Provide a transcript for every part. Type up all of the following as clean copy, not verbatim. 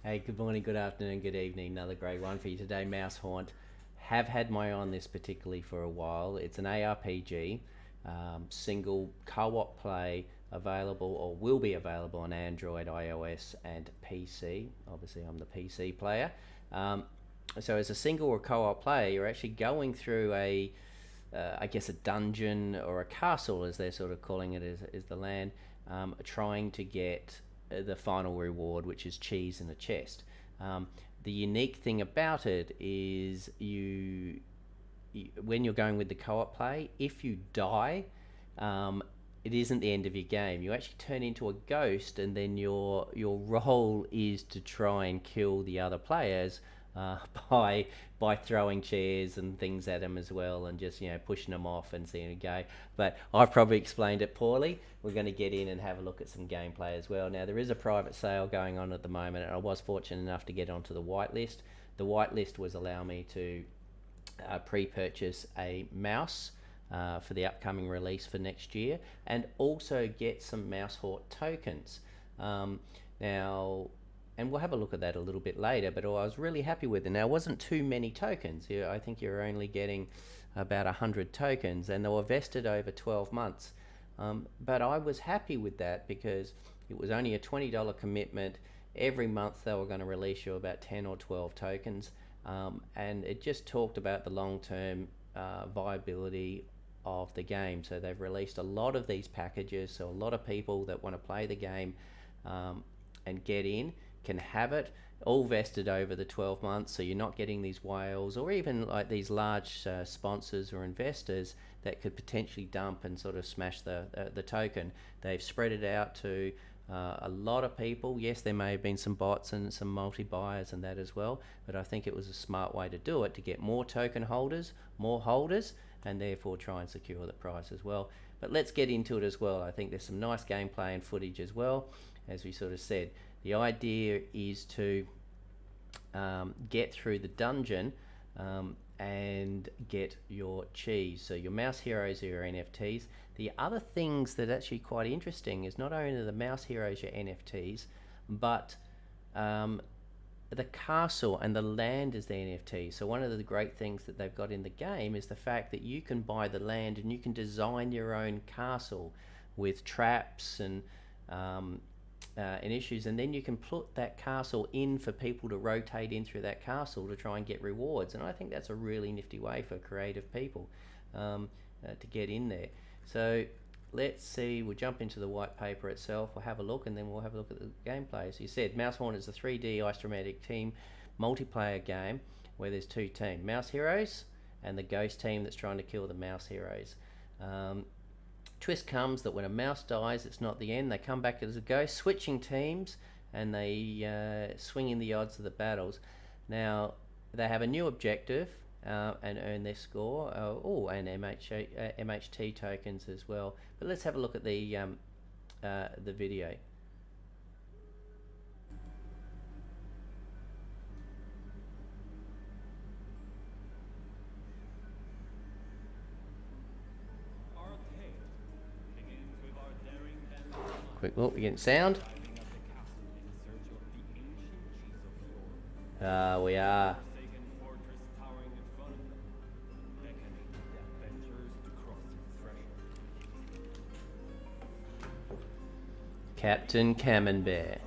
Hey, good morning, good afternoon, good evening. Another great one for you today. Mouse Haunt. Have had my eye on this particularly for a while. It's an ARPG, single co-op play, available or will be available on Android, iOS, and PC. Obviously, I'm the PC player. So as a single or co-op player, you're actually going through I guess a dungeon or a castle, as they're sort of calling it, is the land, trying to get the final reward, which is cheese in a chest. The unique thing about it is when you're going with the co-op play, if you die, it isn't the end of your game. You actually turn into a ghost, and then your role is to try and kill the other players uh, by by throwing chairs and things at them as well, and just pushing them off and seeing them go. But I've probably explained it poorly. We're going to get in and have a look at some gameplay as well. Now there is a private sale going on at the moment, and I was fortunate enough to get onto the whitelist. The whitelist was allow me to pre-purchase a mouse for the upcoming release for next year, and also get some mouse hort tokens. Now, and we'll have a look at that a little bit later, but I was really happy with it. Now, it wasn't too many tokens. I think you're only getting about 100 tokens, and they were vested over 12 months. But I was happy with that because it was only a $20 commitment. Every month they were going to release you about 10 or 12 tokens, and it just talked about the long-term viability of the game. So they've released a lot of these packages, so a lot of people that want to play the game and get in can have it, all vested over the 12 months, so you're not getting these whales or even like these large sponsors or investors that could potentially dump and sort of smash the token. They've spread it out to a lot of people. Yes, there may have been some bots and some multi-buyers and that as well, but I think it was a smart way to do it, to get more token holders, more holders, and therefore try and secure the price as well. But let's get into it as well. I think there's some nice gameplay and footage as well. As we sort of said, the idea is to get through the dungeon and get your cheese. So your mouse heroes are your NFTs. The other things that are actually quite interesting is not only the mouse heroes your NFTs, but the castle and the land is the NFT. So one of the great things that they've got in the game is the fact that you can buy the land and you can design your own castle with traps and issues, and then you can put that castle in for people to rotate in through that castle to try and get rewards. And I think that's a really nifty way for creative people to get in there. So let's see, we'll jump into the white paper itself, we'll have a look, and then we'll have a look at the gameplay. So you said Mouse Haunt is a 3D isometric team multiplayer game where there's two teams, Mouse Heroes and the Ghost team that's trying to kill the Mouse Heroes. Twist comes that when a mouse dies, it's not the end. They come back as a ghost, switching teams, and they swing in the odds of the battles. Now, they have a new objective and earn their score. And MHT tokens as well. But let's have a look at the video. Quick look, we're getting sound. We are. Captain Camembert.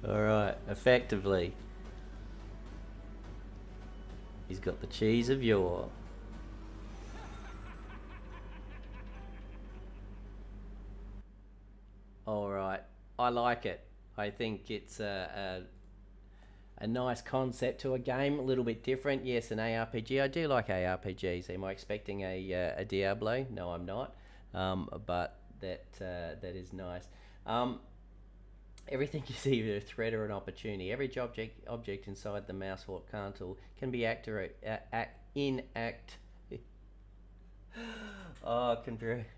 Alright, effectively. He's got the cheese of yore. All right, I like it. I think it's a nice concept to a game, a little bit different. Yes, an ARPG. I do like ARPGs. Am I expecting a Diablo? No, I'm not. But that is nice. Um, Everything is either a threat or an opportunity. Every object inside the mouse or console can be can be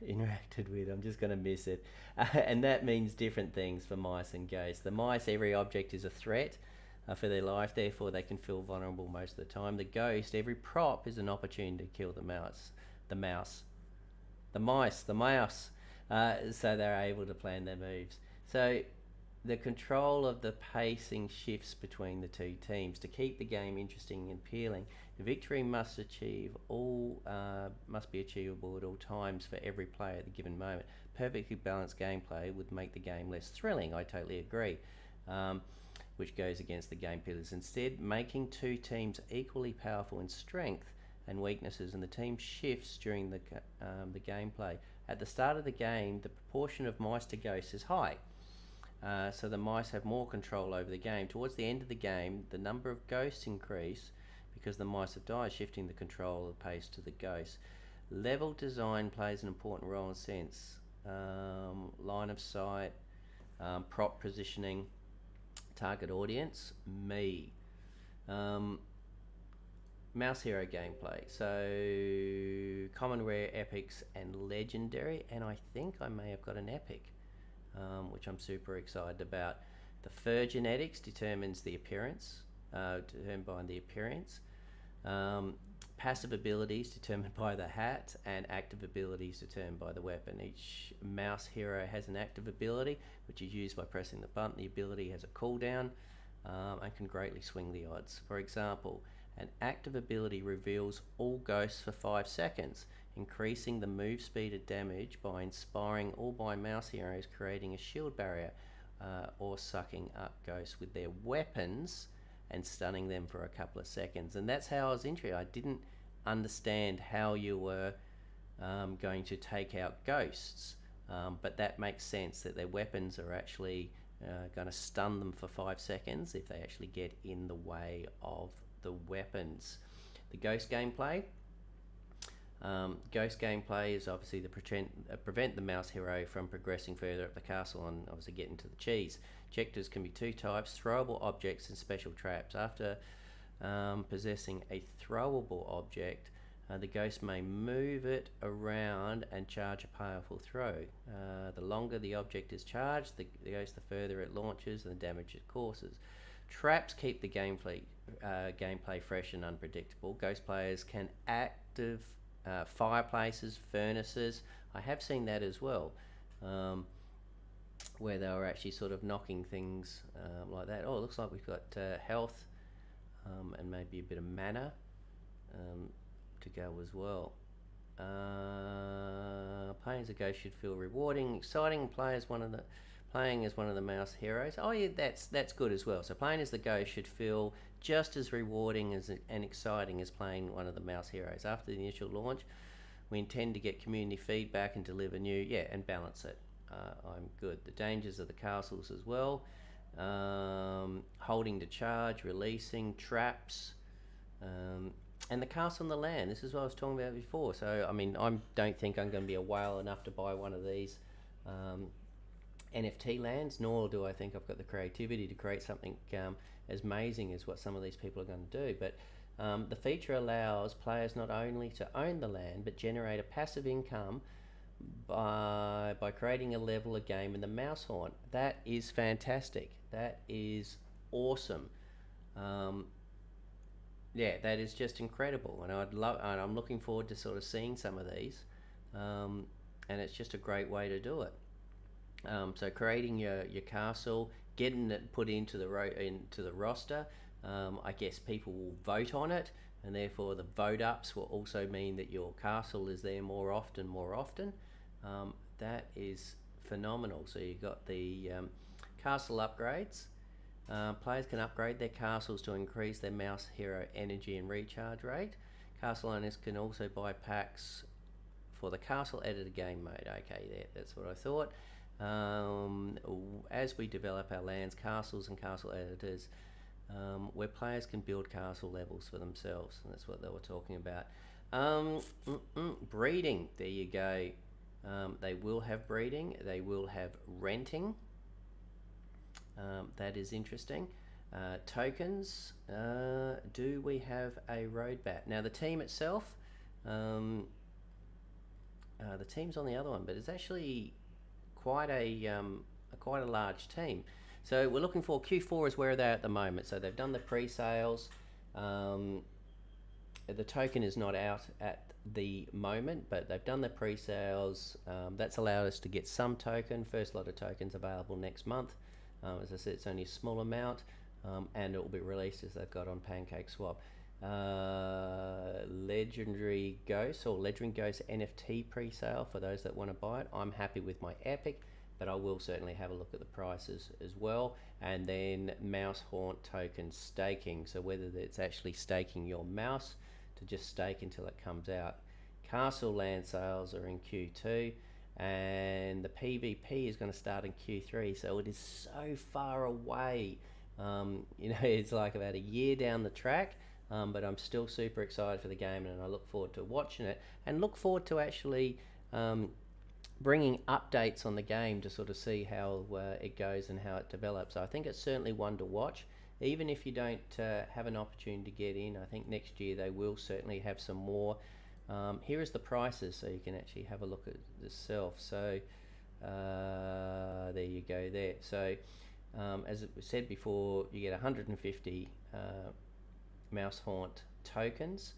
interacted with. I'm just going to miss it. And that means different things for mice and ghosts. The mice, every object is a threat for their life, therefore they can feel vulnerable most of the time. The ghost, every prop is an opportunity to kill the mouse. The mouse. The mouse. So they're able to plan their moves. So the control of the pacing shifts between the two teams to keep the game interesting and appealing. The victory must be achievable at all times for every player at the given moment. Perfectly balanced gameplay would make the game less thrilling. I totally agree. Which goes against the game pillars. Instead, making two teams equally powerful in strength and weaknesses, and the team shifts during the gameplay. At the start of the game, the proportion of mice to ghosts is high. So the mice have more control over the game. Towards the end of the game, the number of ghosts increase because the mice have died, shifting the control of the pace to the ghosts. Level design plays an important role in a sense. Line of sight, prop positioning, target audience, me. Mouse Hero gameplay. So common, rare, epics, and legendary. And I think I may have got an epic. Which I'm super excited about. The fur genetics determines the appearance, determined by the appearance. Passive abilities determined by the hat, and active abilities determined by the weapon. Each mouse hero has an active ability, which is used by pressing the button. The ability has a cooldown and can greatly swing the odds. For example, an active ability reveals all ghosts for 5 seconds, increasing the move speed and damage by inspiring all by mouse heroes, creating a shield barrier, or sucking up ghosts with their weapons and stunning them for a couple of seconds. And that's how I was intrigued. I didn't understand how you were going to take out ghosts, but that makes sense that their weapons are actually going to stun them for 5 seconds if they actually get in the way of the weapons. The ghost gameplay. Ghost gameplay is obviously to prevent the mouse hero from progressing further up the castle and obviously getting to the cheese. Objectives can be two types: throwable objects and special traps. After possessing a throwable object, the ghost may move it around and charge a powerful throw. The longer the object is charged, the ghost, the further it launches and the damage it causes. Traps keep the gameplay fresh and unpredictable. Ghost players can active fireplaces, furnaces. I have seen that as well, where they were actually sort of knocking things like that. Oh, it looks like we've got health and maybe a bit of mana to go as well. Playing as a ghost should feel rewarding, exciting. Playing as one of the mouse heroes. Oh yeah, that's good as well. So playing as the ghost should feel just as rewarding and exciting as playing one of the mouse heroes. After the initial launch, we intend to get community feedback and deliver new, and balance it. I'm good. The dangers of the castles as well. Holding to charge, releasing, traps, and the castle and the land. This is what I was talking about before. So, I mean, I don't think I'm going to be a whale enough to buy one of these NFT lands, nor do I think I've got the creativity to create something as amazing as what some of these people are going to do. But the feature allows players not only to own the land, but generate a passive income by creating a level, a game, and the mouse horn. That is fantastic. That is awesome. That is just incredible, and and I'm looking forward to sort of seeing some of these, and it's just a great way to do it. So creating your castle, getting it put into the roster. I guess people will vote on it, and therefore the vote ups will also mean that your castle is there more often. That is phenomenal. So you've got the castle upgrades. Players can upgrade their castles to increase their mouse hero energy and recharge rate. Castle owners can also buy packs for the castle editor game mode. Okay, that's what I thought. as we develop our lands, castles and castle editors, where players can build castle levels for themselves, and that's what they were talking about. Breeding, there you go. They will have breeding, they will have renting. That is interesting. Tokens, do we have a road bat? Now the team itself, the team's on the other one, but it's actually quite a large team. So we're looking for Q4 is where they're at the moment. So they've done the pre-sales. The token is not out at the moment, but they've done the pre-sales. That's allowed us to get some token. First lot of tokens available next month. As I said, it's only a small amount, and it will be released as they've got on PancakeSwap. Legendary Ghost or Legendary Ghost NFT pre-sale for those that want to buy it. I'm happy with my Epic, but I will certainly have a look at the prices as well. And then Mouse Haunt token staking, so whether it's actually staking your mouse to just stake until it comes out. Castle land sales are in Q2, and the PvP is going to start in Q3, so it is so far away. It's like about a year down the track, but I'm still super excited for the game, and I look forward to watching it, and look forward to actually bringing updates on the game to sort of see how it goes and how it develops. So I think it's certainly one to watch. Even if you don't have an opportunity to get in, I think next year they will certainly have some more. Here is the prices, so you can actually have a look at it yourself. So there you go there. So as it was said before, you get 150 Mouse Haunt tokens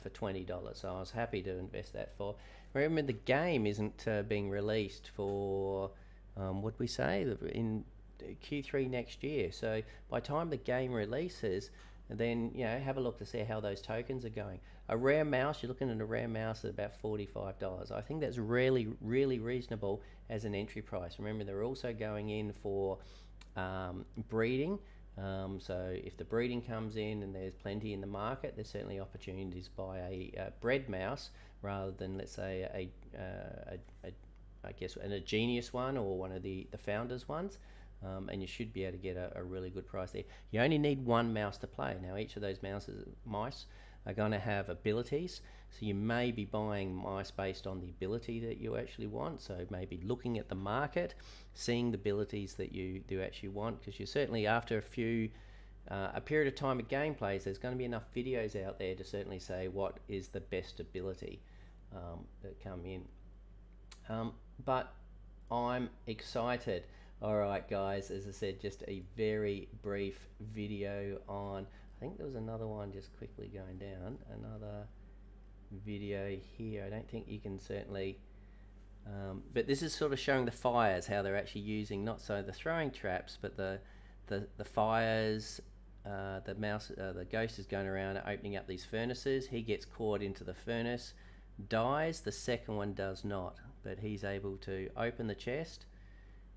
for $20. So I was happy to invest that for. Remember, the game isn't being released for, what did we say, in Q3 next year. So by the time the game releases, then have a look to see how those tokens are going. A rare mouse, you're looking at a rare mouse at about $45. I think that's really reasonable as an entry price. Remember, they're also going in for breeding. So if the breeding comes in and there's plenty in the market, there's certainly opportunities to buy a bred mouse rather than, let's say, I guess a genius one or one of the founders ones. And you should be able to get a really good price there. You only need one mouse to play. Now each of those mice are going to have abilities, so you may be buying mice based on the ability that you actually want. So maybe looking at the market, seeing the abilities that you do actually want, because you certainly, after a period of time of gameplays, there's going to be enough videos out there to certainly say what is the best ability that come in. But I'm excited. Alright guys, as I said, just a very brief video on, I think there was another one just quickly going down, another video here. I don't think you can certainly, but this is sort of showing the fires, how they're actually using, not so the throwing traps, but the fires. The ghost is going around opening up these furnaces. He gets caught into the furnace, dies. The second one does not, but he's able to open the chest,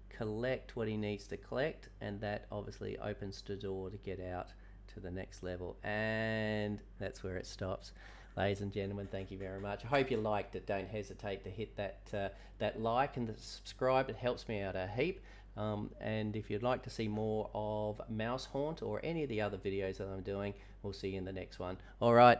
collect what he needs to collect, and that obviously opens the door to get out to the next level. And that's where it stops. Ladies and gentlemen, thank you very much. I hope you liked it. Don't hesitate to hit that like and subscribe. It helps me out a heap. And if you'd like to see more of Mouse Haunt or any of the other videos that I'm doing, we'll see you in the next one. All right.